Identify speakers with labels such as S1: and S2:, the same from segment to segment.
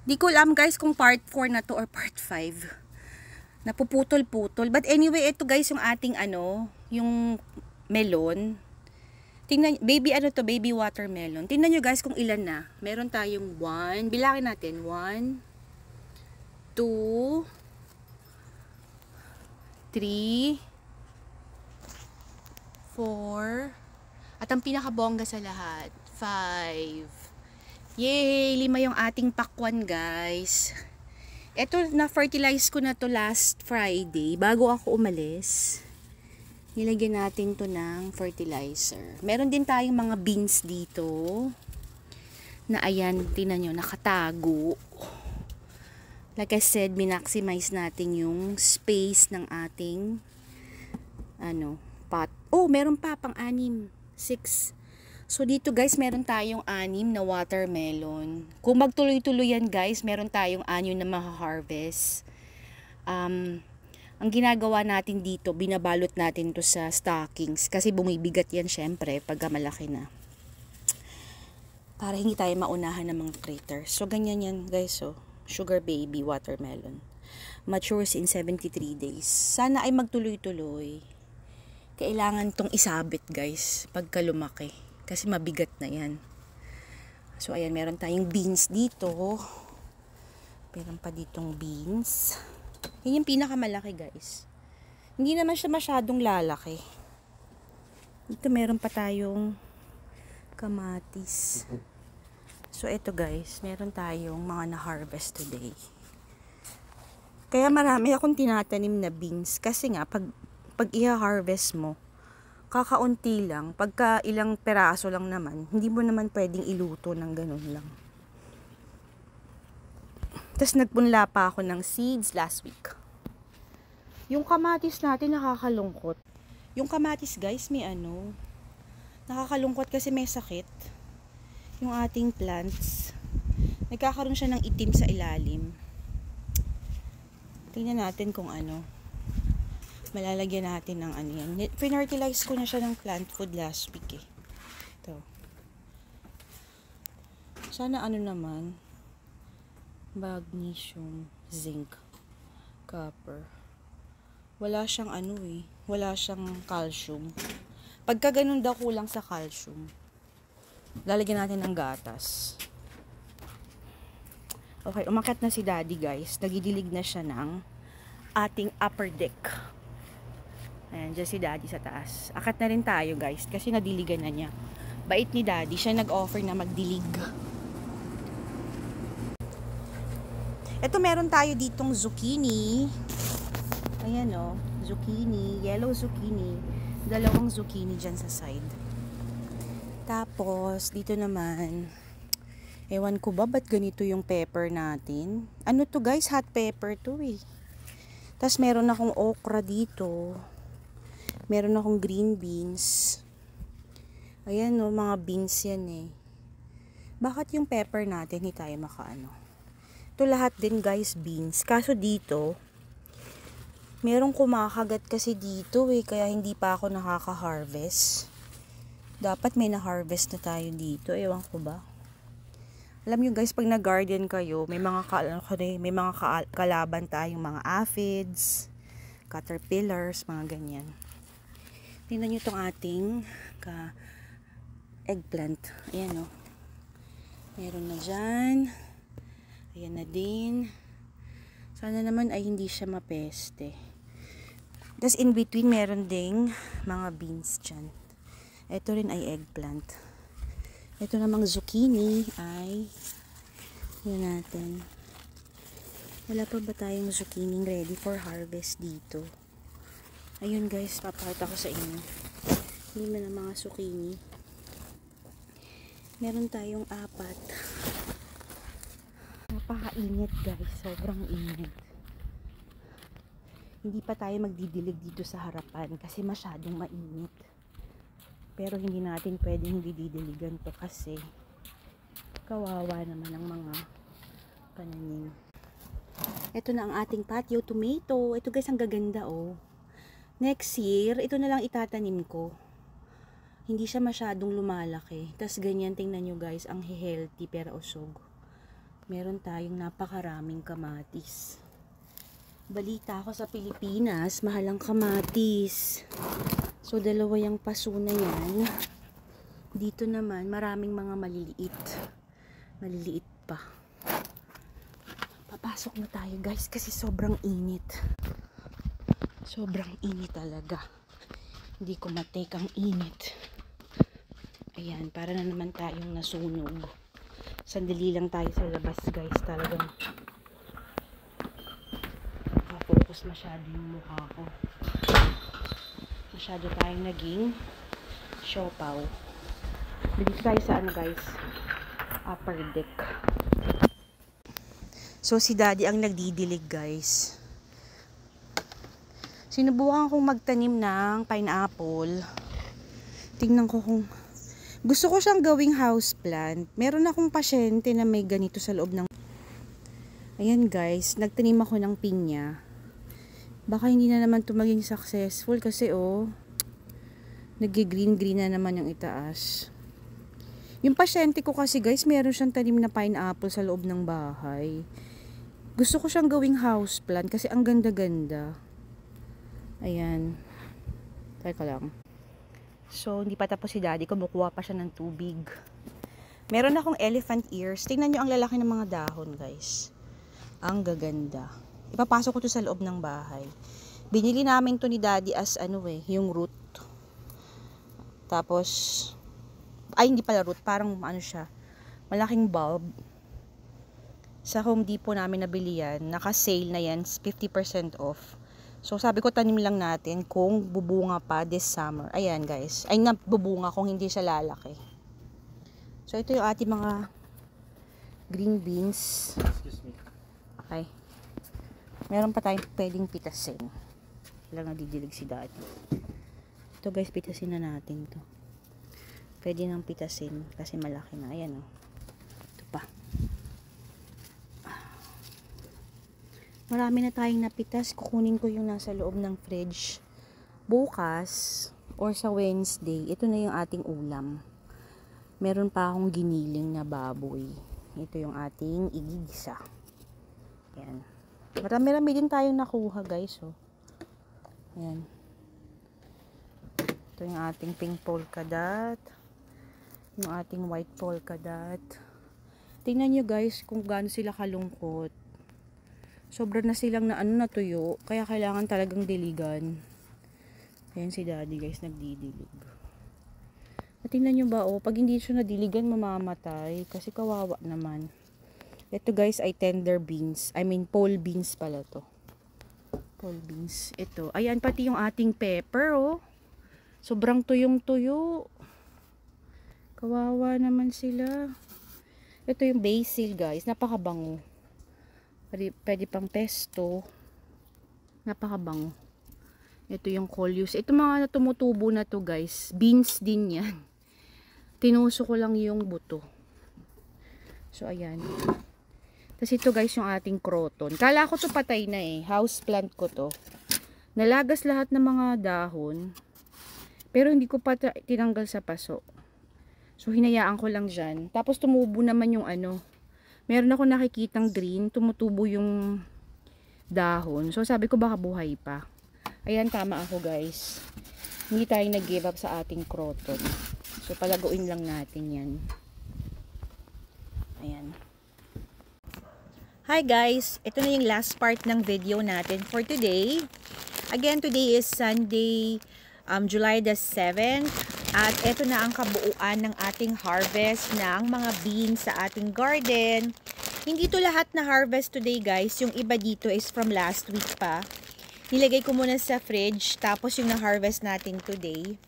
S1: Di ko alam guys kung part 4 na to or part 5. Napuputol-putol. But anyway, ito guys yung ating yung melon. Tingnan, baby to, baby watermelon. Tingnan nyo guys kung ilan na. Meron tayong 1, bilangin natin, 1, 2, 3, 4, at ang pinakabongga sa lahat, 5. Yay! 5 yung ating pakwan guys. Ito, na-fertilize ko na to last Friday bago ako umalis. Nilagyan natin to ng fertilizer. Meron din tayong mga beans dito na ayan, tingnan nyo, nakatago. Like I said, minmaximize natin yung space ng ating pot. Oh, meron pa pang-anim, 6. So dito guys, meron tayong 6 na watermelon. Kung magtuloy-tuloy yan guys, meron tayong 6 na maha-harvest. Ang ginagawa natin dito, binabalot natin to sa stockings kasi bumibigat yan syempre pagka malaki na. Para hindi tayo maunahan ng mga critters. So ganyan yan guys, so sugar baby watermelon. Matures in 73 days. Sana ay magtuloy-tuloy. Kailangan tong isabit guys pagka lumaki. Kasi mabigat na yan. So, ayan, meron tayong beans dito. Meron pa ditong beans. Yan yung pinakamalaki, guys. Hindi naman siya masyadong lalaki. Dito meron pa tayong kamatis. So, ito guys, meron tayong mga na-harvest today. Kaya marami akong tinatanim na beans. Kasi nga, pag i-harvest mo, kakaunti lang, pagka ilang peraso lang naman, hindi mo naman pwedeng iluto ng ganun lang. Tapos nagpunla pa ako ng seeds last week. Yung kamatis natin nakakalungkot. Yung kamatis guys, may nakakalungkot kasi may sakit. Yung ating plants, nagkakaroon siya ng itim sa ilalim. Tingnan natin kung malalagyan natin ng yan. Fertilize ko na siya ng plant food last week Ito. Sana naman. Magnesium, zinc, copper. Wala siyang wala siyang calcium. Pagka ganun daw kulang sa calcium, lalagyan natin ng gatas. Okay, umakyat na si daddy guys. Nagidilig na siya ng ating upper deck. Ayan, dyan si daddy sa taas. Akat na rin tayo guys, kasi nadiligan na niya. Bait ni daddy, siya nag-offer na magdilig. Ito meron tayo ditong zucchini. Ayan zucchini, yellow zucchini. 2 zucchini dyan sa side. Tapos, dito naman, ewan ko ba, ba't ganito yung pepper natin? Ano to guys, hot pepper to Tapos meron akong okra dito. Meron akong green beans. Ayan mga beans yan Bakit yung pepper natin hindi tayo makaano? Ito lahat din guys, beans. Kaso dito, merong kumakagat kasi dito kaya hindi pa ako nakaka-harvest. Dapat may na-harvest na tayo dito. Ewan ko ba? Alam nyo guys, pag nag-garden kayo, may mga kalaban tayong mga aphids, caterpillars, mga ganyan. Tingnan nyo itong ating eggplant. Ayan meron na dyan. Ayan na din. Sana naman ay hindi siya mapeste. Tapos in between meron ding mga beans dyan. Ito rin ay eggplant. Ito namang zucchini ay yun natin. Wala pa ba tayong zucchini ready for harvest dito? Ayun guys, papakita ko sa inyo. Hindi na mga zucchini. Meron tayong 4. Napakainit guys, sobrang init. Hindi pa tayo magdidilig dito sa harapan kasi masyadong mainit. Pero hindi natin pwedeng hindi didiligan to kasi kawawa naman ang mga pananim. Ito na ang ating patio tomato. Ito guys, ang gaganda Next year, ito na lang itatanim ko. Hindi siya masyadong lumalaki. Tapos ganyan, tingnan nyo guys, ang healthy pero usog. Meron tayong napakaraming kamatis. Balita ko sa Pilipinas, mahal ang kamatis. So, dalawa yung paso na yan. Dito naman, maraming mga maliliit. Maliliit pa. Papasok na tayo guys kasi sobrang init. Sobrang init talaga. Hindi ko matake ang init. Ayan, para na naman tayong nasunog. Sandali lang tayo sa labas guys. Talagang focus masyado yung mukha ko. Masyado tayong naging siopaw. Dito tayo sa ano guys, upper deck. So si daddy ang nagdidilig guys. Sinubukan kong magtanim ng pineapple. Tingnan ko kung gusto ko siyang gawing house plant. Meron akong pasyente na may ganito sa loob ng... Ayan guys, nagtanim ako ng pinya. Baka hindi na naman ito maging successful kasi nag-green-green na naman yung itaas. Yung pasyente ko kasi guys, meron siyang tanim na pineapple sa loob ng bahay. Gusto ko siyang gawing house plant kasi ang ganda-ganda. Ayan. Teka lang. So, hindi pa tapos si daddy. Kumukuha pa siya ng tubig. Meron akong elephant ears. Tingnan nyo ang lalaki ng mga dahon guys. Ang gaganda. Ipapasok ko to sa loob ng bahay. Binili namin to ni daddy as yung root. Tapos, ay hindi pala root, parang siya, malaking bulb. Sa Home Depot namin nabili yan. Naka-sale na yan, 50% off. So, sabi ko tanim lang natin kung bubunga pa this summer. Ayan guys, ay nabubunga kung hindi siya lalaki. So, ito yung ating mga green beans. Excuse me. Okay. Meron pa tayong pwedeng pitasin. Lang nadidilig si daddy. Ito guys, pitasin na natin to. Pwede nang pitasin kasi malaki na. Ayan o. Ito pa. Marami na tayong napitas. Kukunin ko yung nasa loob ng fridge. Bukas or sa Wednesday, ito na yung ating ulam. Meron pa akong giniling na baboy. Ito yung ating igigisa. Ayan. Marami-rami din tayong nakuha guys. Ayan. Ito yung ating pink polka dot. Yung ating white polka dot. Tingnan nyo guys kung gaano sila kalungkot. Sobra na silang natuyo. Kaya kailangan talagang diligan. Ayan si daddy guys nagdidilig. At tingnan nyo ba pag hindi siya nadiligan mamamatay. Kasi kawawa naman. Ito guys ay tender beans. I mean pole beans pala to. Pole beans. Ito. Ayan pati yung ating pepper Sobrang tuyong-tuyo. Kawawa naman sila. Ito yung basil guys. Napakabango. Pwede pang pesto. Napakabango. Ito yung coleus. Ito mga tumutubo na to guys. Beans din yan. Tinuso ko lang yung buto. So ayan. Tapos ito guys yung ating croton. Kala ko to patay na house plant ko to. Nalagas lahat ng mga dahon. Pero hindi ko pa tinanggal sa paso. So hinayaan ko lang dyan. Tapos tumubo naman yung meron ako nakikitang green. Tumutubo yung dahon. So sabi ko baka buhay pa. Ayan, tama ako guys. Hindi tayo nag-give up sa ating croton. So palaguin lang natin yan. Ayan. Hi guys! Ito na yung last part ng video natin for today. Again, today is Sunday, July the 7th. At ito na ang kabuuan ng ating harvest ng mga beans sa ating garden. Hindi to lahat na harvest today guys. Yung iba dito is from last week pa. Nilagay ko muna sa fridge. Tapos yung na-harvest natin today,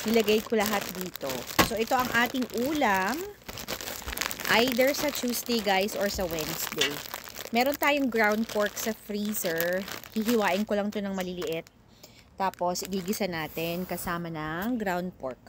S1: nilagay ko lahat dito. So ito ang ating ulam. Either sa Tuesday guys or sa Wednesday. Meron tayong ground pork sa freezer. Hihiwain ko lang to ng maliliit. Tapos igigisa natin kasama ng ground pork.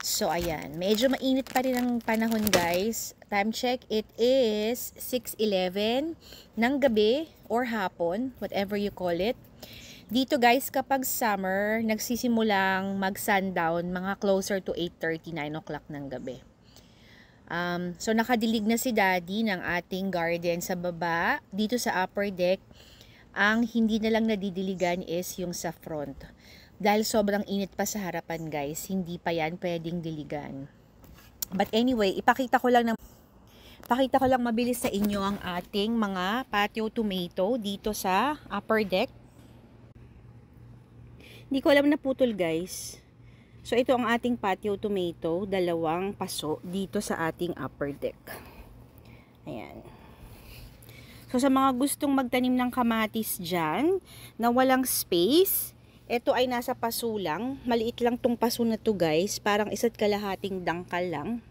S1: So ayan, medyo mainit pa rin ang panahon guys. Time check, it is 6:11 ng gabi or hapon, whatever you call it. Dito guys, kapag summer, nagsisimulang mag-sundown mga closer to 8:30, 9 o'clock ng gabi.
S2: So nakadilig na si Daddy ng ating garden sa baba. Dito sa upper deck, ang hindi na lang nadidiligan is yung sa front. Dahil sobrang init pa sa harapan guys, hindi pa yan pwedeng diligan. But anyway, pakita ko lang mabilis sa inyo ang ating mga patio tomato dito sa upper deck. Hindi ko alam na putol guys. So ito ang ating patio tomato, dalawang paso dito sa ating upper deck. Ayan. So sa mga gustong magtanim ng kamatis dyan, na walang space, ito ay nasa paso lang. Maliit lang tong paso na to guys, parang isa't kalahating dangkal lang.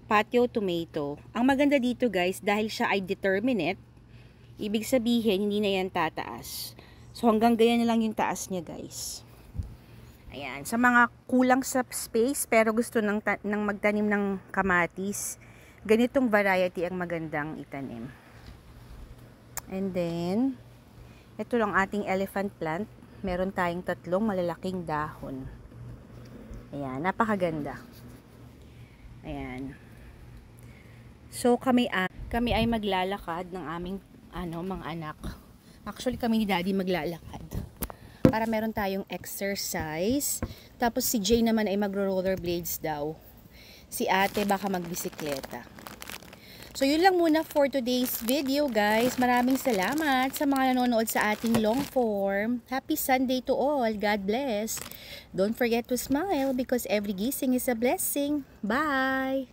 S2: Patio tomato. Ang maganda dito guys, dahil siya ay determinate, ibig sabihin hindi na yan tataas. So hanggang ganyan na lang yung taas niya guys. Ayan, sa mga kulang sa space pero gusto ng magtanim ng kamatis, ganitong variety ang magandang itanim. And then, ito lang ating elephant plant. Meron tayong 3 malalaking dahon. Ayan, napakaganda. Ayan. So, kami ay maglalakad ng aming mga anak. Actually, kami ni Daddy maglalakad. Para meron tayong exercise. Tapos si Jay naman ay magro-rollerblades daw. Si ate baka magbisikleta. So yun lang muna for today's video guys. Maraming salamat sa mga nanonood sa ating long form. Happy Sunday to all. God bless. Don't forget to smile because every gising is a blessing. Bye!